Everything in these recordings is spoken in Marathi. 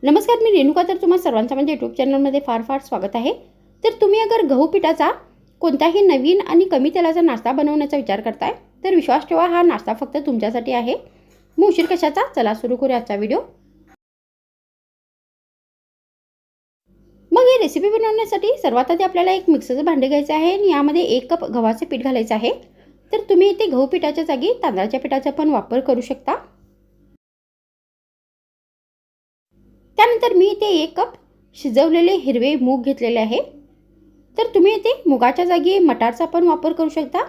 नमस्कार, मी रेणुका. तर तुम्हा सर्वांचं माझ्या यूट्यूब चॅनलमध्ये फार फार स्वागत आहे. तर तुम्ही अगर गहू पिठाचा कोणताही नवीन आणि कमी तेलाचा नाश्ता बनवण्याचा विचार करताय तर विश्वास ठेवा, हा नाश्ता फक्त तुमच्यासाठी आहे. मग उशीर कशाचा, चला सुरू करूया आजचा व्हिडिओ. मग ही रेसिपी बनवण्यासाठी सर्वात आधी आपल्याला एक मिक्सरचं भांडे घ्यायचं आहे आणि यामध्ये 1 कप गव्हाचे पीठ घालायचं आहे. तर तुम्ही इथे गहू पिठाच्या जागी तांदळाच्या पिठाचा पण वापर करू शकता. त्यानंतर मी इथे 1 कप शिजवलेले हिरवे मूग घेतलेले आहे. तर तुम्ही इथे मुगाच्या जागी मटारचा पण वापर करू शकता,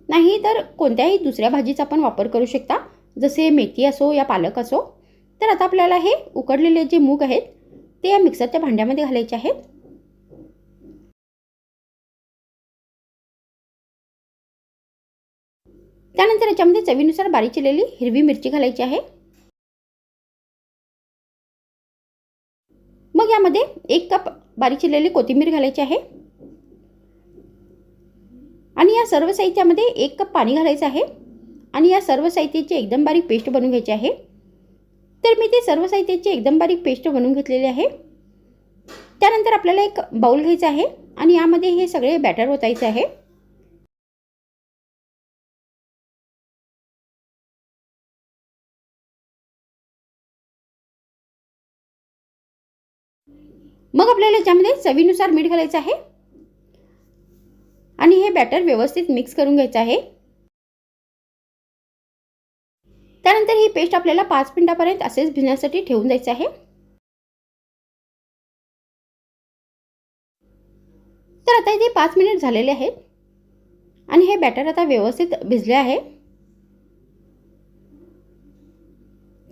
नाही तर कोणत्याही दुसऱ्या भाजीचा पण वापर करू शकता, जसे मेथी असो या पालक असो. तर आता आपल्याला हे उकडलेले जे मूग आहेत ते या मिक्सरच्या भांड्यामध्ये घालायचे आहेत. त्यानंतर याच्यामध्ये चवीनुसार बारीक चिरलेली हिरवी मिरची घालायची आहे. मग यामध्ये 1 कप बारीक चिरलेली कोथिंबीर घालायची आहे आणि या सर्व साहित्यामध्ये 1 कप पाणी घालायचं आहे आणि या सर्व साहित्याची एकदम बारीक पेस्ट बनवून घ्यायची आहे. तर मी ते सर्व साहित्याची एकदम बारीक पेस्ट बनवून घेतलेली आहे. त्यानंतर आपल्याला एक बाउल घ्यायचा आहे आणि यामध्ये हे सगळे बॅटर ओतायचे आहे. मग आपल्याला याच्यामध्ये चवीनुसार मीठ घालायचं आहे आणि हे बॅटर व्यवस्थित मिक्स करून घ्यायचं आहे. त्यानंतर ही पेस्ट आपल्याला 5 मिनिटांपर्यंत असेच भिजण्यासाठी ठेवून द्यायचं आहे. तर आता इथे 5 मिनिट झालेले आहेत आणि हे बॅटर आता व्यवस्थित भिजले आहे.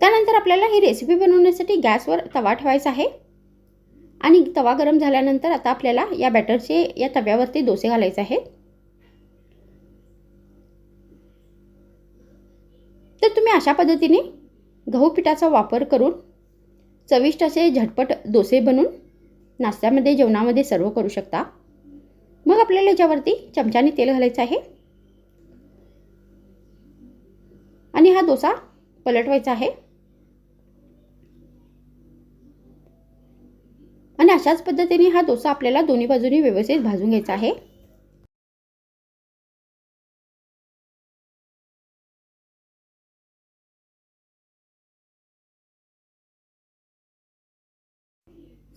त्यानंतर आपल्याला ही रेसिपी बनवण्यासाठी गॅसवर तवा ठेवायचा आहे आणि तवा गरम झाल्यानंतर आता आपल्याला या बॅटरचे या तव्यावरती डोसे घालायचे आहेत. तर तुम्ही अशा पद्धतीने गहू पिठाचा वापर करून चविष्ट असे झटपट डोसे बनवून नाश्त्यामध्ये जेवणामध्ये सर्व करू शकता. मग आपल्याला याच्यावरती चमच्याने तेल घालायचं आहे आणि हा डोसा पलटवायचा आहे आणि अशाच पद्धतीने हा डोसा आपल्याला दोन्ही बाजूनी व्यवस्थित भाजून घ्यायचा आहे.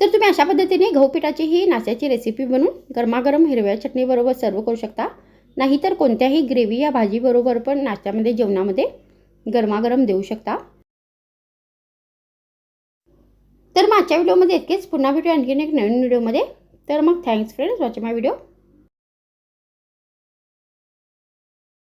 तर तुम्ही अशा पद्धतीने गहू पिठाची ही नाश्त्याची रेसिपी बनवून गरमागरम हिरव्या चटणीबरोबर सर्व करू शकता, नाहीतर कोणत्याही ग्रेव्ही या भाजीबरोबर पण नाश्त्यामध्ये जेवणामध्ये गरमागरम देऊ शकता. तर मग आजच्या व्हिडिओमध्ये इतकेच. पुन्हा भेटूया आणखीन एक नवीन व्हिडिओमध्ये. तर मग थँक्स फ्रेंड्स वॉचिंग माय व्हिडिओ.